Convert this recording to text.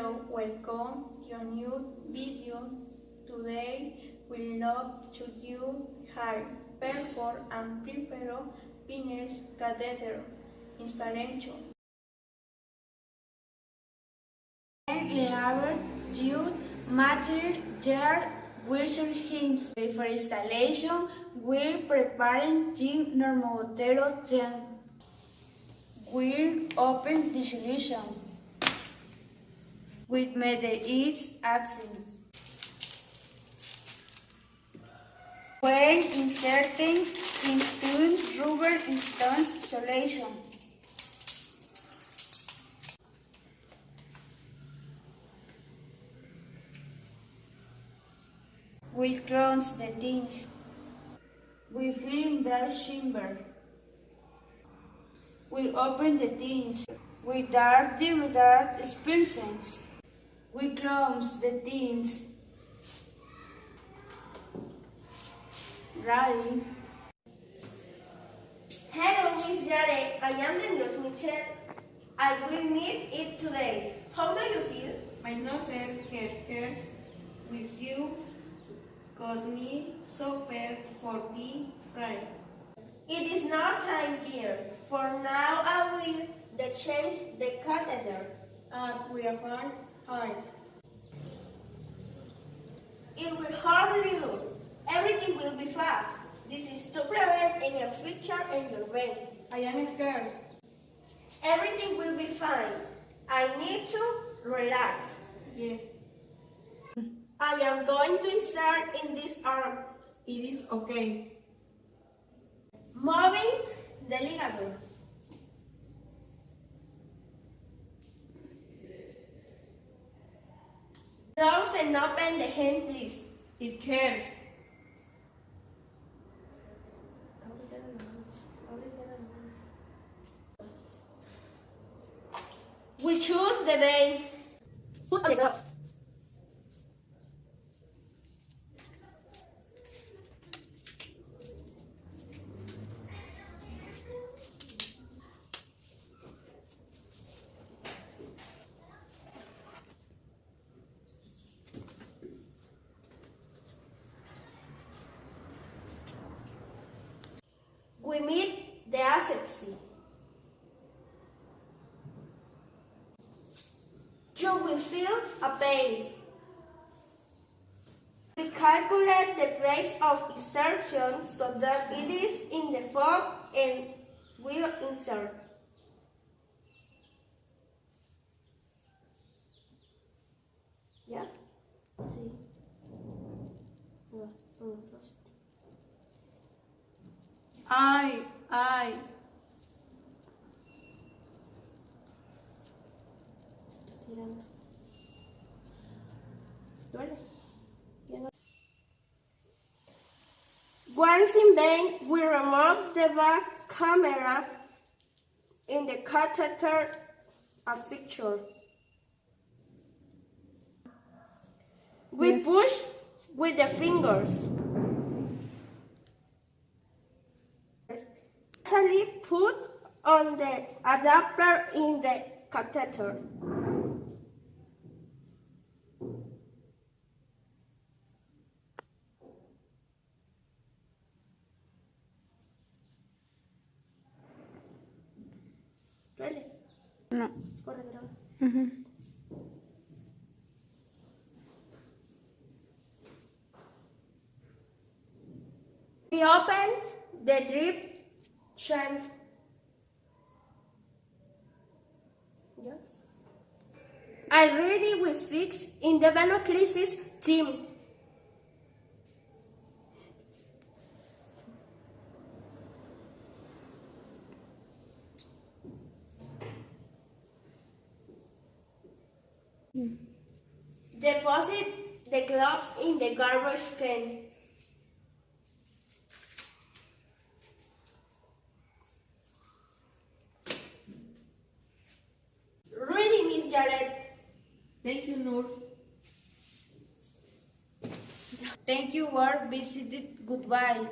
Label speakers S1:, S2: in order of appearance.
S1: Hello, welcome to a new video. Today we'll look to you how peripheral and peripheral venous catheter installation. Leyva used material Yareth Wilson hymns. For installation, we're preparing the normotero 10. We'll open the solution with meter is absent. When inserting into rubber stones solution. We close the tins. We fill in the chamber. We open the tins. We dart the dart dispersants. We close the tins. Ready?
S2: Hello, Miss Yareth. I am the nurse Michelle. I will need it today. How do you feel?
S3: My nose hurts with you. Got me super for the cry.
S2: It is now time, dear. For now, I will change the catheter.
S1: As we are hard.
S2: It will hurt little. Everything will be fast. This is to prevent any fracture in your brain.
S3: I am scared.
S2: Everything will be fine. I need to relax.
S3: Yes,
S2: I am going to insert in this arm.
S3: it is okay.
S2: Moving the ligament. Close and open the hand, please.
S3: It hurts.
S2: We choose the vein. Put on the gloves. We meet the asepsy. You will feel a pain. We calculate the place of insertion so that it is in the fold and will insert. Yeah? Sí.
S3: Ay.
S2: ¿Duele? Once in vein, we remove the back camera in the catheter fixture. We push with the fingers. Actually put on the adapter in the catheter. ¿Duele?
S1: No.
S2: Corre, graba. We open the drip chamber. Yeah. Already we fix in the venous team. Deposit the gloves in the garbage can. Ready, Miss Yareth.
S3: Thank you, Nur.
S1: Thank you for visiting. Goodbye.